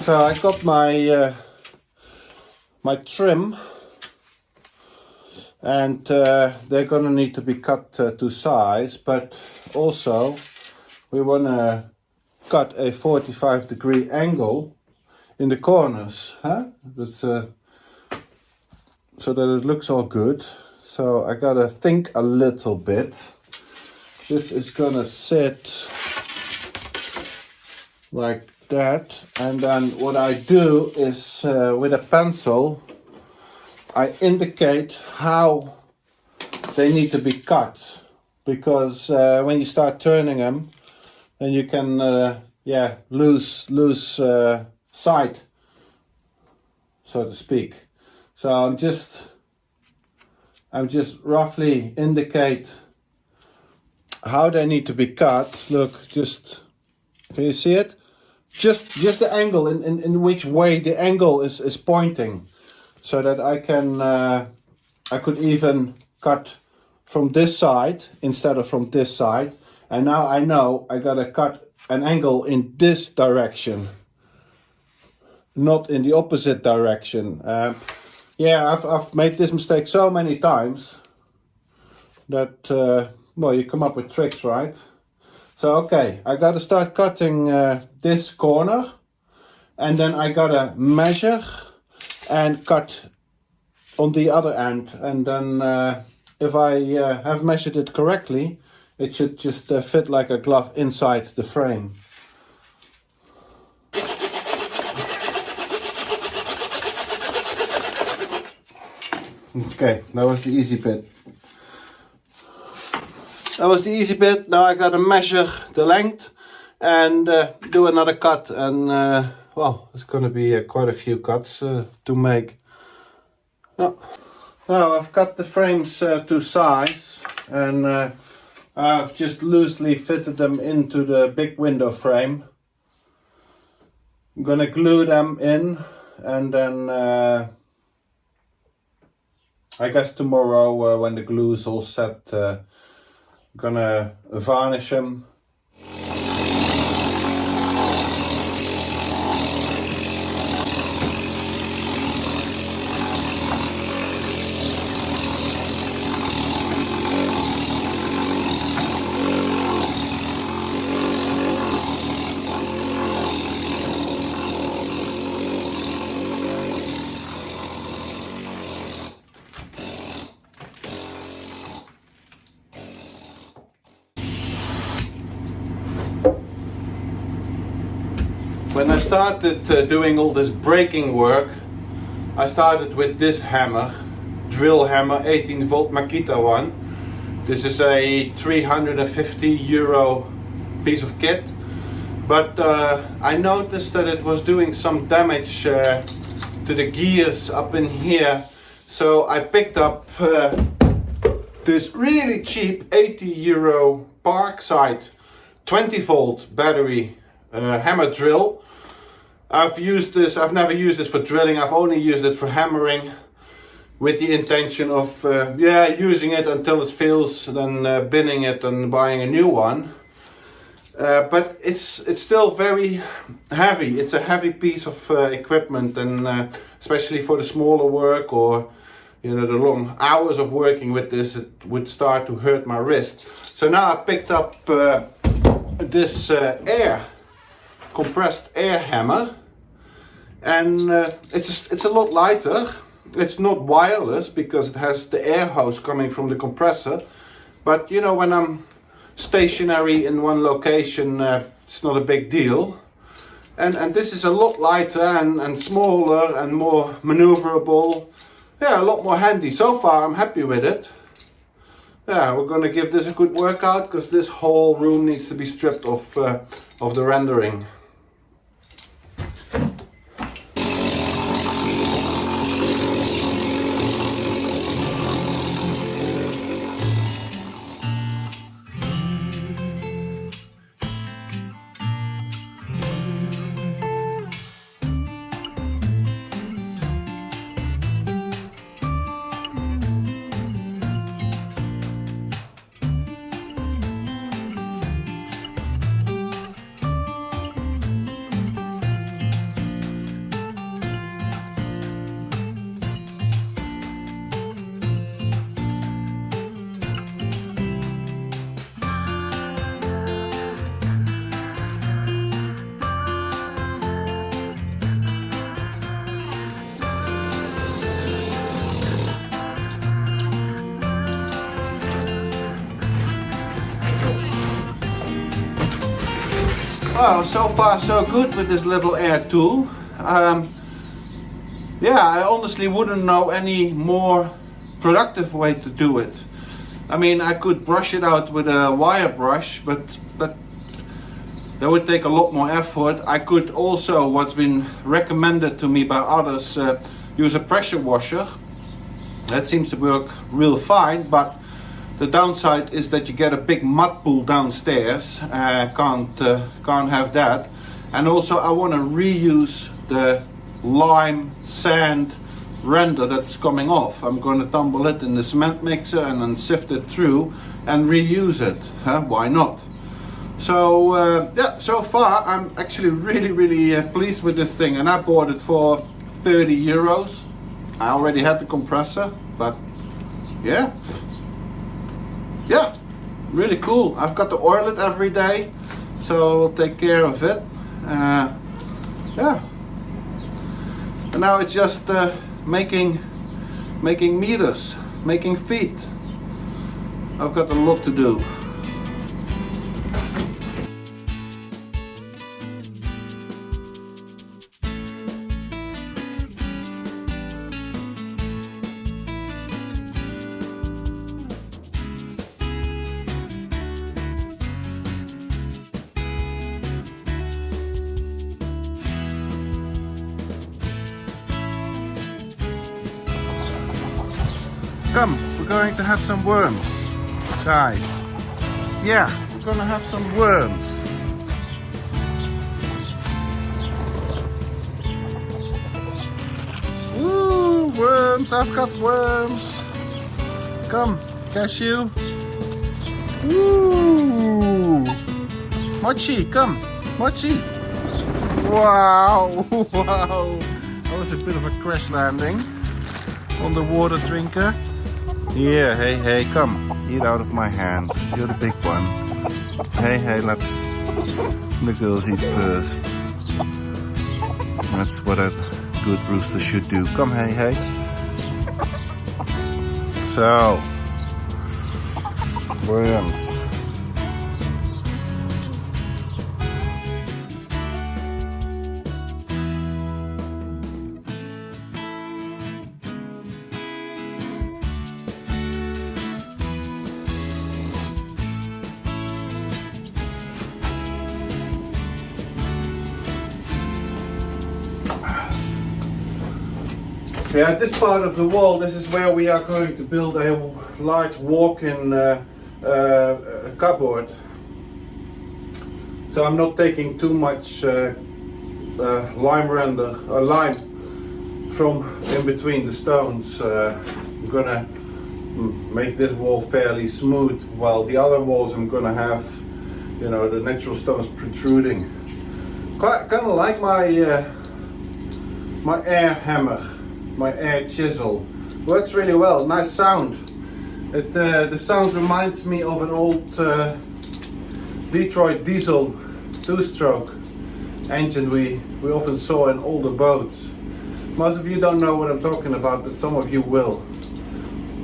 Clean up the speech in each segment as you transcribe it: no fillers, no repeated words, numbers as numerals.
So I got my my trim, and they're gonna need to be cut to size, but also we wanna cut a 45-degree angle in the corners, huh? That's so that it looks all good. So I gotta think a little bit. This is gonna sit like that, and then what I do is with a pencil I indicate how they need to be cut, because when you start turning them, then you can lose sight, so to speak. So I'm just roughly indicate how they need to be cut. Look, just can you see it? Just the angle in which way the angle is pointing, so that I can I could even cut from this side instead of from this side. And now I know I gotta cut an angle in this direction, not in the opposite direction. Yeah, I've made this mistake so many times that well, you come up with tricks, right? So okay, I gotta start cutting this corner, and then I gotta measure and cut on the other end, and then if I have measured it correctly, it should just fit like a glove inside the frame. Okay, that was the easy bit. Now I gotta measure the length and do another cut, and well, it's gonna be quite a few cuts to make. Yeah. Now I've cut the frames to size, and I've just loosely fitted them into the big window frame. I'm gonna glue them in, and then I guess tomorrow when the glue is all set, I'm gonna varnish them. When I started doing all this braking work, I started with this hammer, drill hammer, 18 volt Makita one. This is a €350 piece of kit, but I noticed that it was doing some damage to the gears up in here, so I picked up this really cheap €80 Parkside 20 volt battery hammer drill. I've never used it for drilling, I've only used it for hammering, with the intention of using it until it fails, then binning it and buying a new one. But it's still very heavy. It's a heavy piece of equipment, and especially for the smaller work, or the long hours of working with this, it would start to hurt my wrist. So now I picked up this compressed air hammer, and it's a lot lighter. It's not wireless because it has the air hose coming from the compressor, but when I'm stationary in one location, it's not a big deal. And this is a lot lighter and smaller and more maneuverable. Yeah, a lot more handy. So far I'm happy with it. Yeah, we're gonna give this a good workout, because this whole room needs to be stripped of the rendering. Well, so far so good with this little air tool. Yeah, I honestly wouldn't know any more productive way to do it. I mean, I could brush it out with a wire brush, but that would take a lot more effort. I could also, what's been recommended to me by others, use a pressure washer. That seems to work real fine, but the downside is that you get a big mud pool downstairs. Can't have that. And also I want to reuse the lime sand render that's coming off. I'm going to tumble it in the cement mixer and then sift it through and reuse it. Why not? So yeah, so far I'm actually really pleased with this thing, and I bought it for 30 euros. I already had the compressor, but yeah, really cool. I've got to oil it every day, so I'll take care of it. Yeah, and now it's just making meters, making feet. I've got a lot to do. Come, we're going to have some worms, guys. Yeah, we're gonna have some worms. Woo, worms, I've got worms. Come, cashew. Woo. Mochi, come, Mochi. Wow, wow. That was a bit of a crash landing on the water drinker. Here, hey, come, eat out of my hand. You're the big one. Hey, let's the girls eat first. That's what a good rooster should do. Come, hey. So, worms. Yeah, this part of the wall, this is where we are going to build a large walk-in cupboard. So I'm not taking too much lime from in between the stones. I'm gonna make this wall fairly smooth, while the other walls I'm gonna have, you know, the natural stones protruding. Kind of like my my air hammer. My air chisel works really well. Nice sound. The sound reminds me of an old Detroit diesel two-stroke engine we often saw in older boats. Most of you don't know what I'm talking about, but some of you will.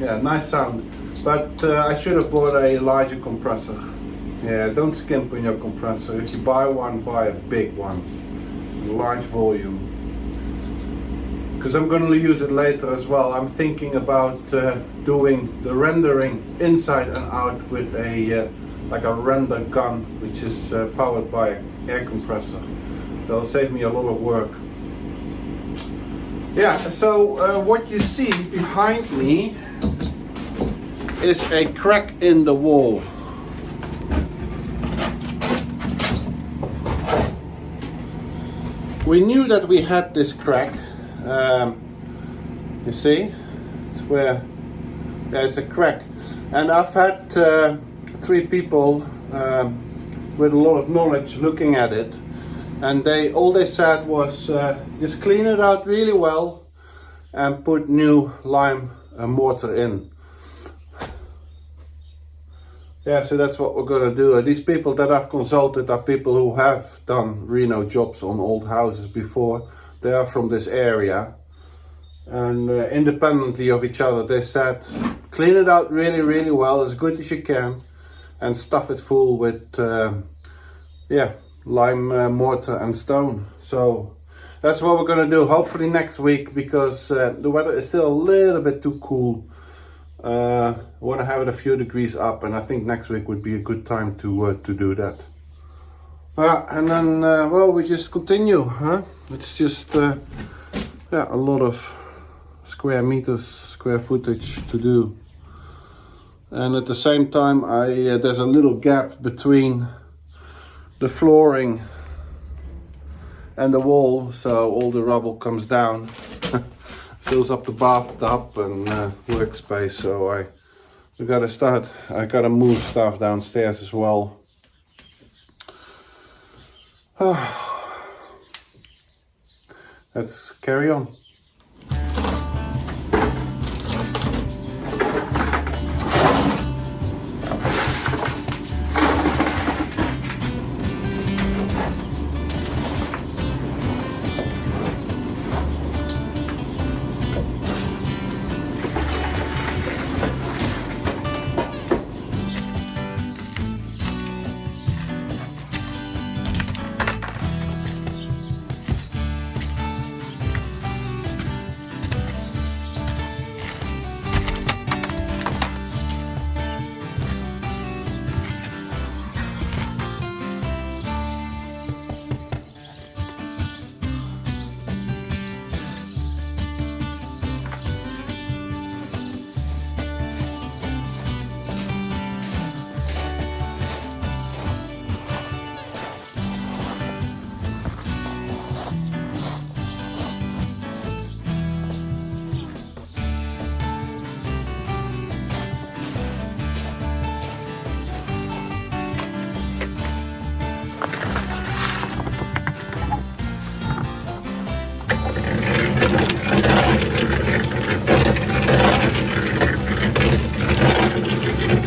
Yeah, nice sound. But I should have bought a larger compressor. Yeah, don't skimp on your compressor. If you buy one, buy a big one, large volume. Because I'm going to use it later as well. I'm thinking about doing the rendering inside and out with a like a render gun, which is powered by an air compressor. That'll save me a lot of work. Yeah, so what you see behind me is a crack in the wall. We knew that we had this crack. You see, it's where it's a crack, and I've had 3 people with a lot of knowledge looking at it, and all they said was just clean it out really well and put new lime mortar in. Yeah, so that's what we're gonna do. These people that I've consulted are people who have done reno jobs on old houses before. They are from this area, and independently of each other, they said clean it out really well, as good as you can, and stuff it full with lime mortar and stone. So that's what we're gonna do, hopefully next week, because the weather is still a little bit too cool. I want to have it a few degrees up, and I think next week would be a good time to do that. And then, well, we just continue, huh? It's just, yeah, a lot of square meters, square footage to do. And at the same time, there's a little gap between the flooring and the wall, so all the rubble comes down, fills up the bathtub and workspace. So I gotta move stuff downstairs as well. Let's carry on.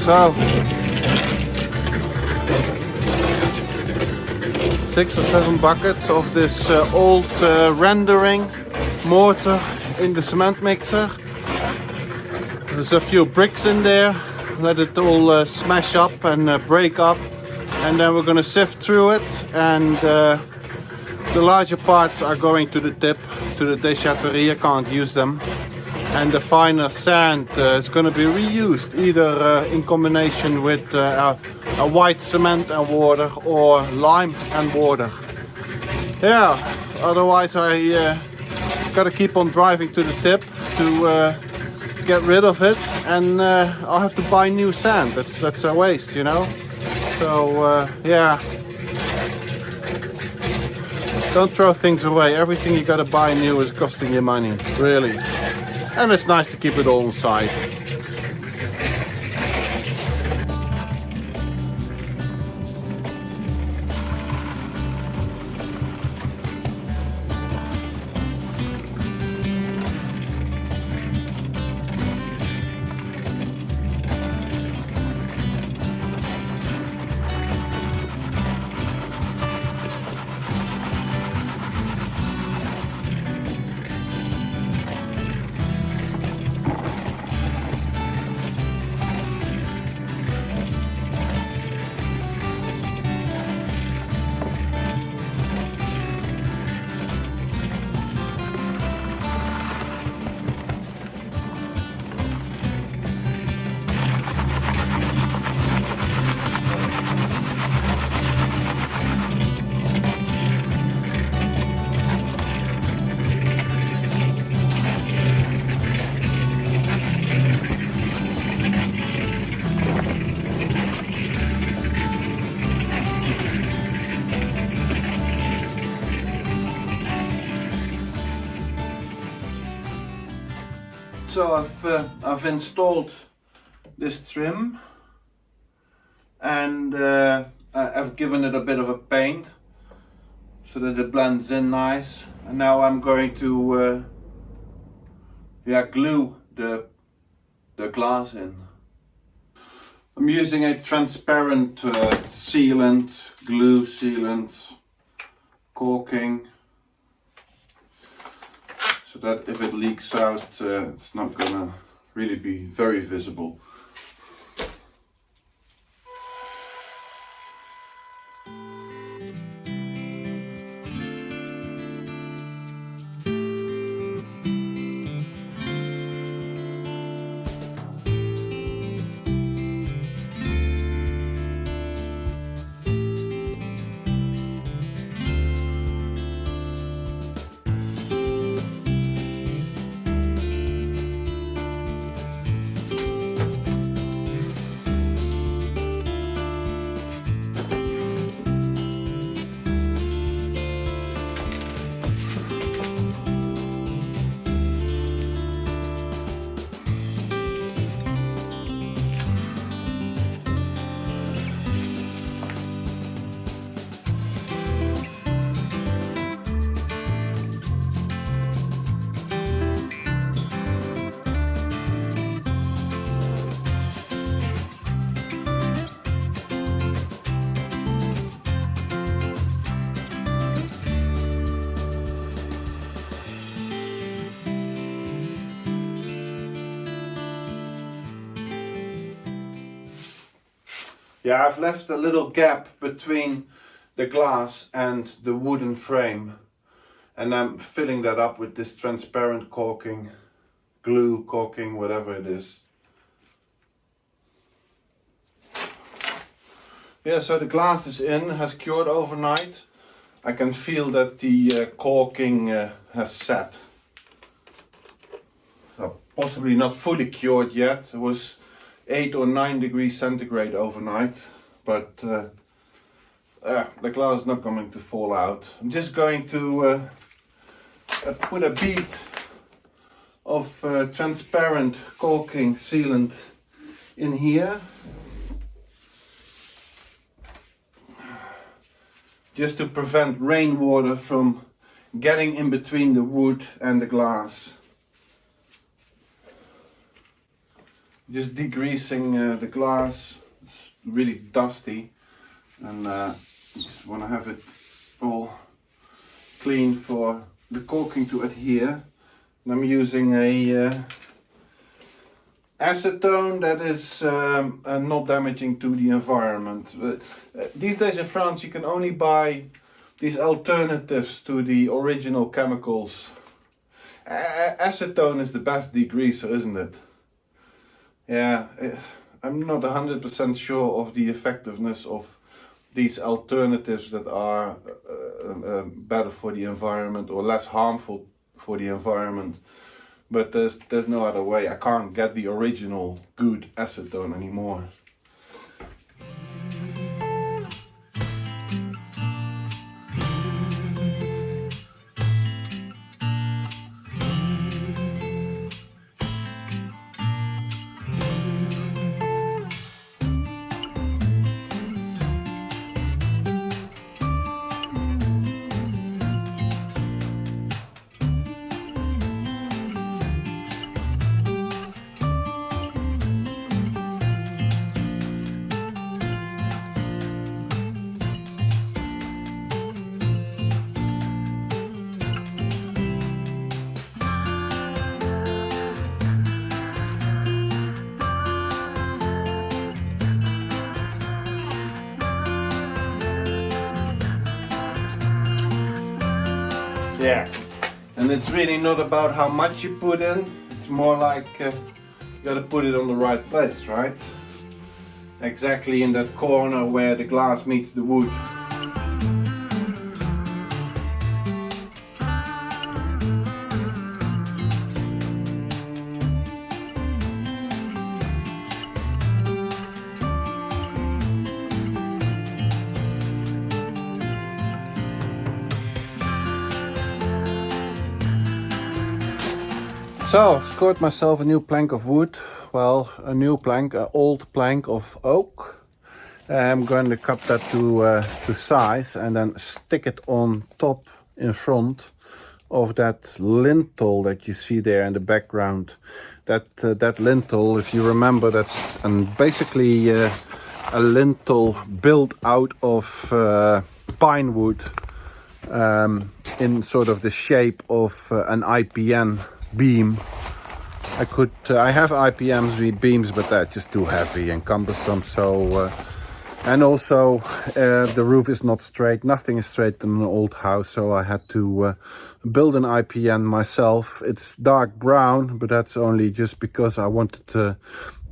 So 6 or 7 buckets of this old rendering mortar in the cement mixer. There's a few bricks in there. Let it all smash up and break up, and then we're gonna sift through it, and the larger parts are going to the tip, to the déchetterie. I can't use them. And the finer sand is going to be reused, either in combination with a white cement and water, or lime and water. Yeah, otherwise I gotta keep on driving to the tip to get rid of it, and I'll have to buy new sand. That's a waste, you know. So yeah, don't throw things away. Everything you gotta buy new is costing you money, really. And it's nice to keep it all inside. So I've installed this trim, and I've given it a bit of a paint so that it blends in nice. And now I'm going to glue the glass in. I'm using a transparent sealant, glue sealant, caulking, so that if it leaks out, it's not gonna really be very visible. Yeah, I've left a little gap between the glass and the wooden frame, and I'm filling that up with this transparent caulking, glue, caulking, whatever it is. Yeah, so the glass is in, has cured overnight. I can feel that the caulking has set. Possibly not fully cured yet. It was 8 or 9 degrees centigrade overnight, but the glass is not going to fall out. I'm just going to put a bead of transparent caulking sealant in here, just to prevent rainwater from getting in between the wood and the glass. Just degreasing the glass. It's really dusty, and just want to have it all clean for the caulking to adhere. And I'm using a acetone that is not damaging to the environment. These days in France you can only buy these alternatives to the original chemicals. Acetone is the best degreaser, isn't it? Yeah, I'm not 100% sure of the effectiveness of these alternatives that are better for the environment or less harmful for the environment. But there's no other way. I can't get the original good acetone anymore. Yeah, and it's really not about how much you put in, it's more like you gotta put it on the right place, right? Exactly in that corner where the glass meets the wood. So, I've scored myself a new plank of wood. Well, a new plank, an old plank of oak. I'm going to cut that to size and then stick it on top in front of that lintel that you see there in the background. That lintel, if you remember, that's basically a lintel built out of pine wood in sort of the shape of an IPN beam. I have IPMs with beams, but they're just too heavy and cumbersome. So and also the roof is not straight. Nothing is straight in an old house, so I had to build an IPN myself. It's dark brown, but that's only just because I wanted to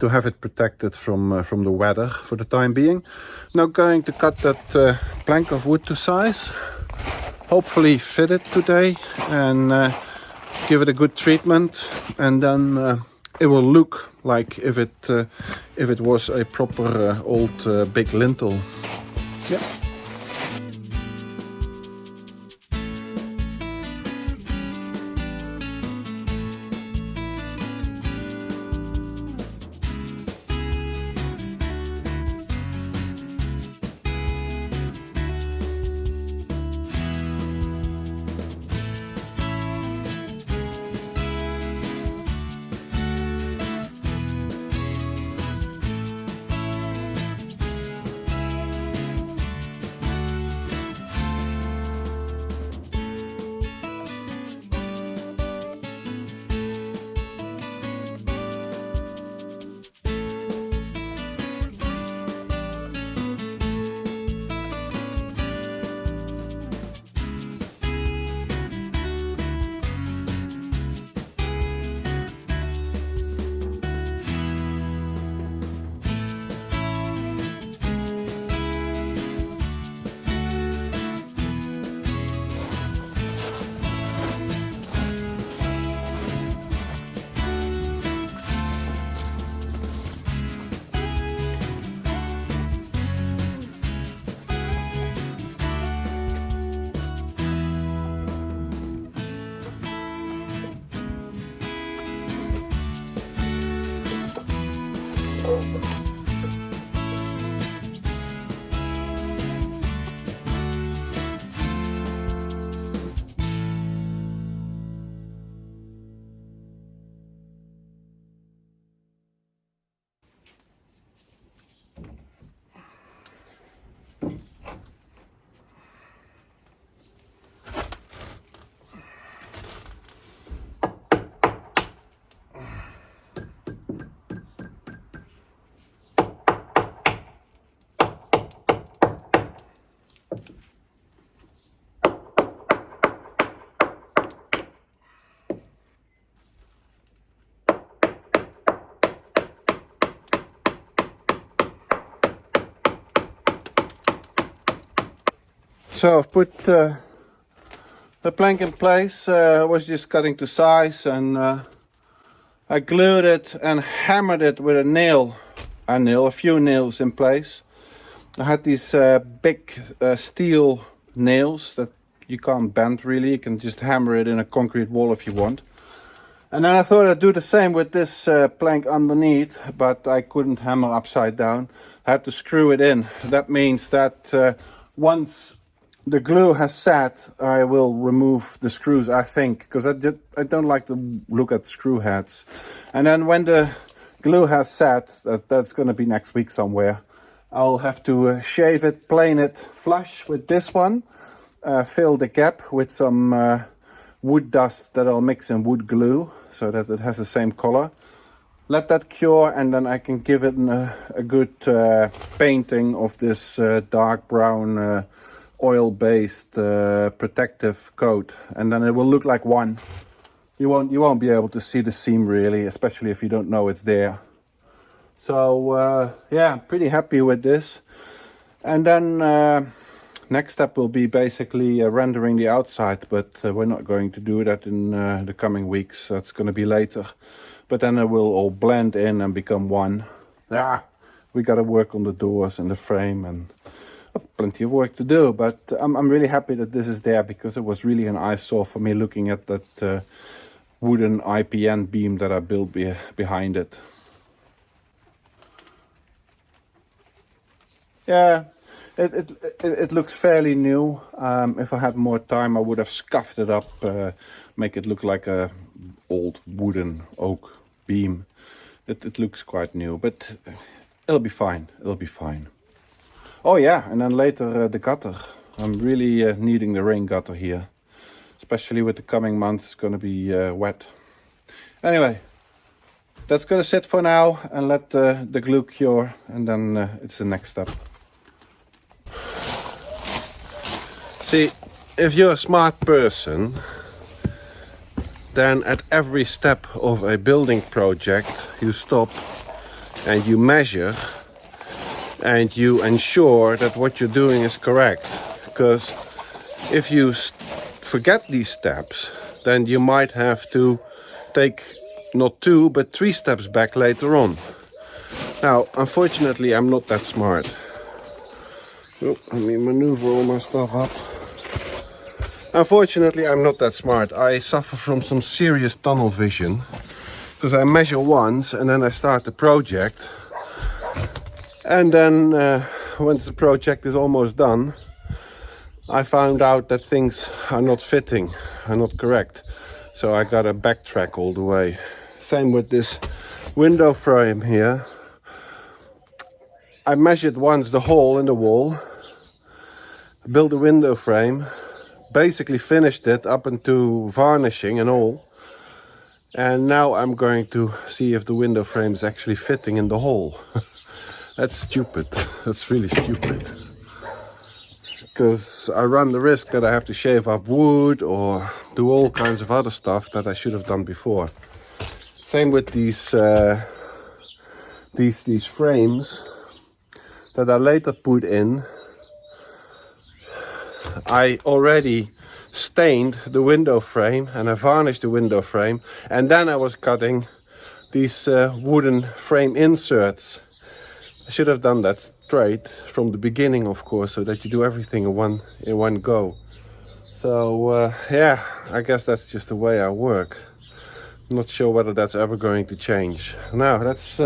have it protected from the weather for the time being. Now going to cut that plank of wood to size. Hopefully fit it today and give it a good treatment, and then it will look like if it was a proper old big lintel. Yeah. So I've put the plank in place. I was just cutting to size, and I glued it and hammered it with a few nails in place. I had these big steel nails that you can't bend really. You can just hammer it in a concrete wall if you want. And then I thought I'd do the same with this plank underneath, but I couldn't hammer upside down. I had to screw it in. That means that once the glue has set, I will remove the screws, I think, because I don't like to look at screw heads. And then when the glue has set, that's going to be next week somewhere, I'll have to shave it, plane it flush with this one, fill the gap with some wood dust that I'll mix in wood glue so that it has the same color. Let that cure, and then I can give it a good painting of this dark brown oil-based protective coat, and then it will look like one. You won't be able to see the seam really, especially if you don't know it's there. So yeah, I'm pretty happy with this. And then next step will be basically rendering the outside, but we're not going to do that in the coming weeks. That's going to be later. But then it will all blend in and become one. Yeah, we got to work on the doors and the frame, and plenty of work to do. But I'm really happy that this is there, because it was really an eyesore for me looking at that wooden IPN beam that I built behind it. Yeah, it looks fairly new. If I had more time, I would have scuffed it up, make it look like a old wooden oak beam. It looks quite new, but it'll be fine. It'll be fine. Oh yeah, and then later the gutter. I'm really needing the rain gutter here, especially with the coming months. It's going to be wet. Anyway, that's going to sit for now, and let the glue cure, and then it's the next step. See, if you're a smart person, then at every step of a building project you stop and you measure and you ensure that what you're doing is correct. Because if you forget these steps, then you might have to take not 2 but 3 steps back later on. Now, unfortunately, I'm not that smart. Oh, let me maneuver all my stuff up. Unfortunately, I'm not that smart. I suffer from some serious tunnel vision, because I measure once and then I start the project. And then once the project is almost done, I found out that things are not fitting, are not correct. So I gotta backtrack all the way. Same with this window frame here. I measured once the hole in the wall, built a window frame, basically finished it up into varnishing and all. And now I'm going to see if the window frame is actually fitting in the hole. That's stupid. That's really stupid. Because I run the risk that I have to shave up wood or do all kinds of other stuff that I should have done before. Same with these frames that I later put in. I already stained the window frame and I varnished the window frame, and then I was cutting these wooden frame inserts. I should have done that straight from the beginning, of course, so that you do everything in one go. So yeah, I guess that's just the way I work. I'm not sure whether that's ever going to change. Now let's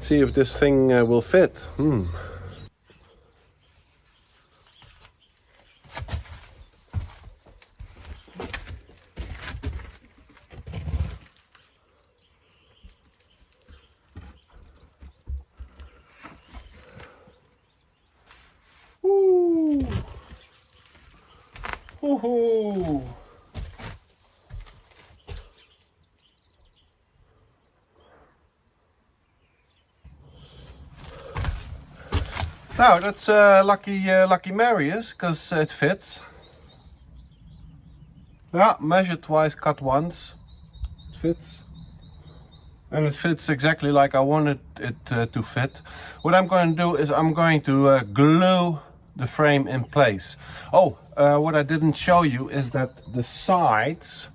see if this thing will fit. Woohoo! Now that's lucky Marius, because it fits. Yeah, measured twice, cut once. It fits. And it fits exactly like I wanted it to fit. What I'm going to do is I'm going to glue the frame in place. Oh, what I didn't show you is that the sides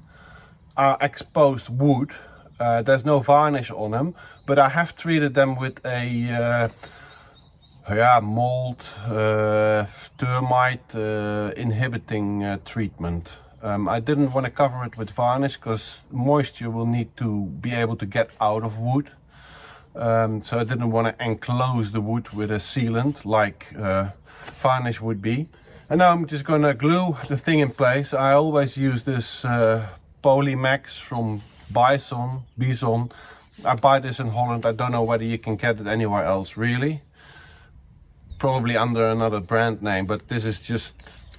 are exposed wood. There's no varnish on them, but I have treated them with a mold, termite inhibiting treatment. I didn't want to cover it with varnish because moisture will need to be able to get out of wood. So I didn't want to enclose the wood with a sealant like varnish would be. And now I'm just going to glue the thing in place. I always use this Polymax from Bison. I buy this in Holland. I don't know whether you can get it anywhere else really. Probably under another brand name, but this is just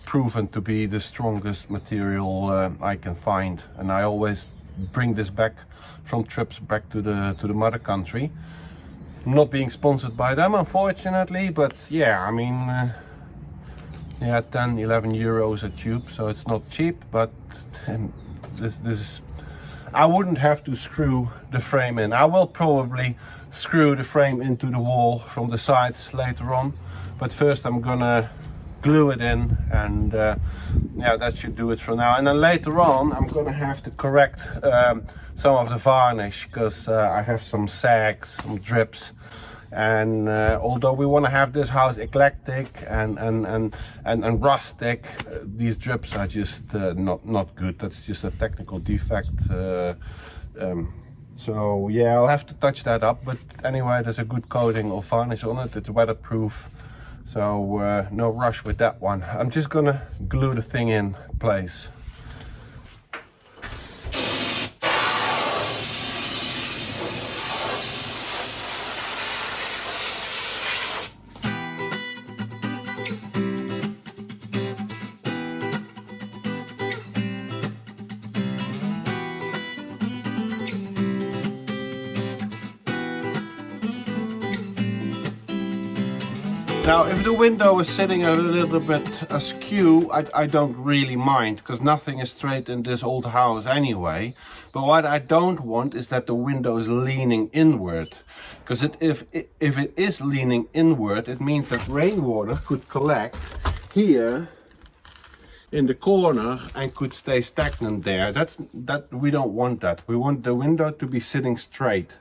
proven to be the strongest material I can find. And I always bring this back from trips back to the mother country. I'm not being sponsored by them, unfortunately, but yeah, I mean, 10, 11 euros a tube, so it's not cheap, but this is, I wouldn't have to screw the frame in. I will probably screw the frame into the wall from the sides later on, but first I'm gonna glue it in, and yeah, that should do it for now. And then later on I'm gonna have to correct some of the varnish, because I have some sags, some drips, and although we want to have this house eclectic and rustic, these drips are just not good. That's just a technical defect. So yeah, I'll have to touch that up, but anyway, there's a good coating of varnish on it. It's weatherproof, so no rush with that one. I'm just gonna glue the thing in place. Now, if the window is sitting a little bit askew, I don't really mind, because nothing is straight in this old house anyway. But what I don't want is that the window is leaning inward, because if it is leaning inward, it means that rainwater could collect here in the corner and could stay stagnant there. We don't want that. We want the window to be sitting straight,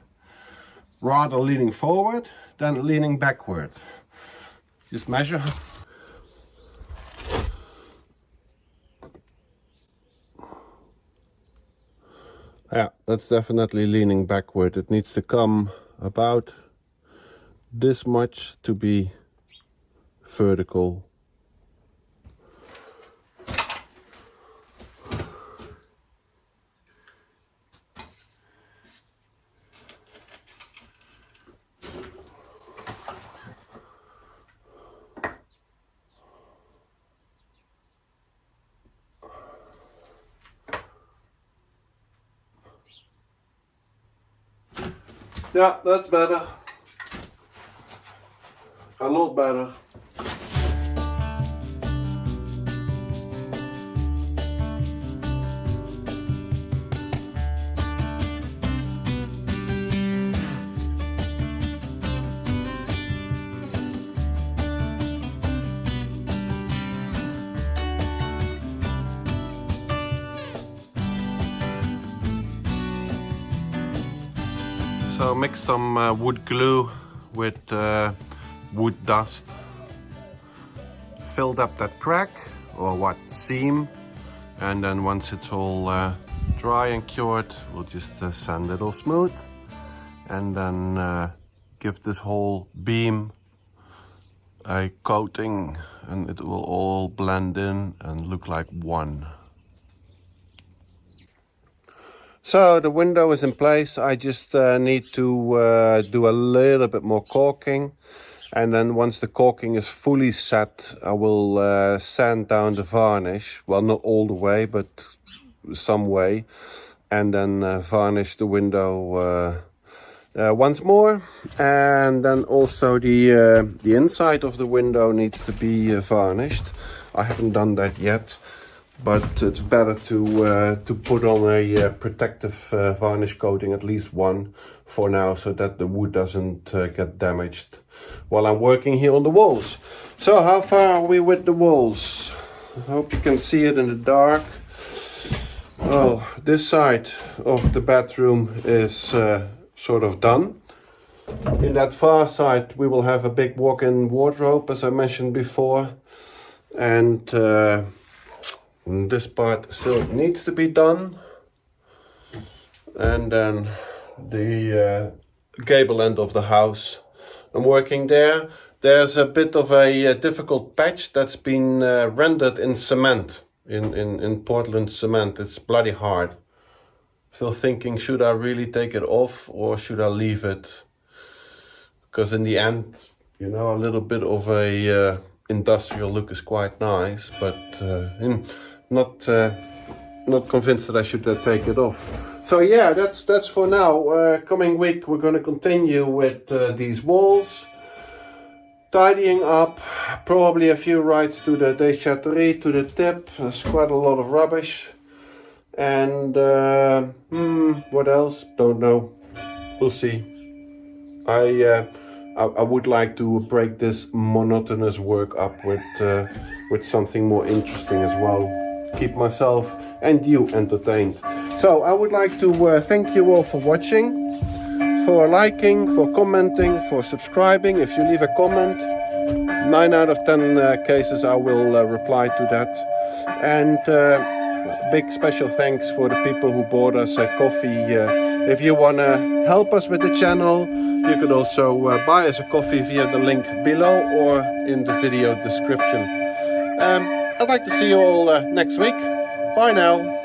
rather leaning forward than leaning backward. Just measure. Yeah, that's definitely leaning backward. It needs to come about this much to be vertical. Yeah, that's better. A lot better. So mix some wood glue with wood dust. Filled up that crack, or what, seam, and then once it's all dry and cured, we'll just sand it all smooth, and then give this whole beam a coating, and it will all blend in and look like one. So the window is in place. I just need to do a little bit more caulking, and then once the caulking is fully set, I will sand down the varnish. Well, not all the way, but some way, and then varnish the window once more. And then also the inside of the window needs to be varnished. I haven't done that yet, but it's better to put on a protective varnish coating, at least one for now, so that the wood doesn't get damaged while I'm working here on the walls. So how far are we with the walls? I hope you can see it in the dark. Well, this side of the bedroom is sort of done. In that far side we will have a big walk-in wardrobe, as I mentioned before, and this part still needs to be done. And then the gable end of the house, I'm working there. There's a bit of a difficult patch that's been rendered in cement, in Portland cement. It's bloody hard. Still thinking, should I really take it off or should I leave it? Because in the end, you know, a little bit of a industrial look is quite nice, but not convinced that I should take it off. So yeah, that's for now. Coming week we're going to continue with these walls, tidying up, probably a few rides to the déchetterie, to the tip. There's quite a lot of rubbish. And what else? Don't know. We'll see. I would like to break this monotonous work up with something more interesting as well. Keep myself and you entertained. So I would like to thank you all for watching, for liking, for commenting, for subscribing. If you leave a comment, 9 out of 10 cases I will reply to that. And big special thanks for the people who bought us a coffee. If you want to help us with the channel, you could also buy us a coffee via the link below or in the video description. I'd like to see you all next week. Bye now.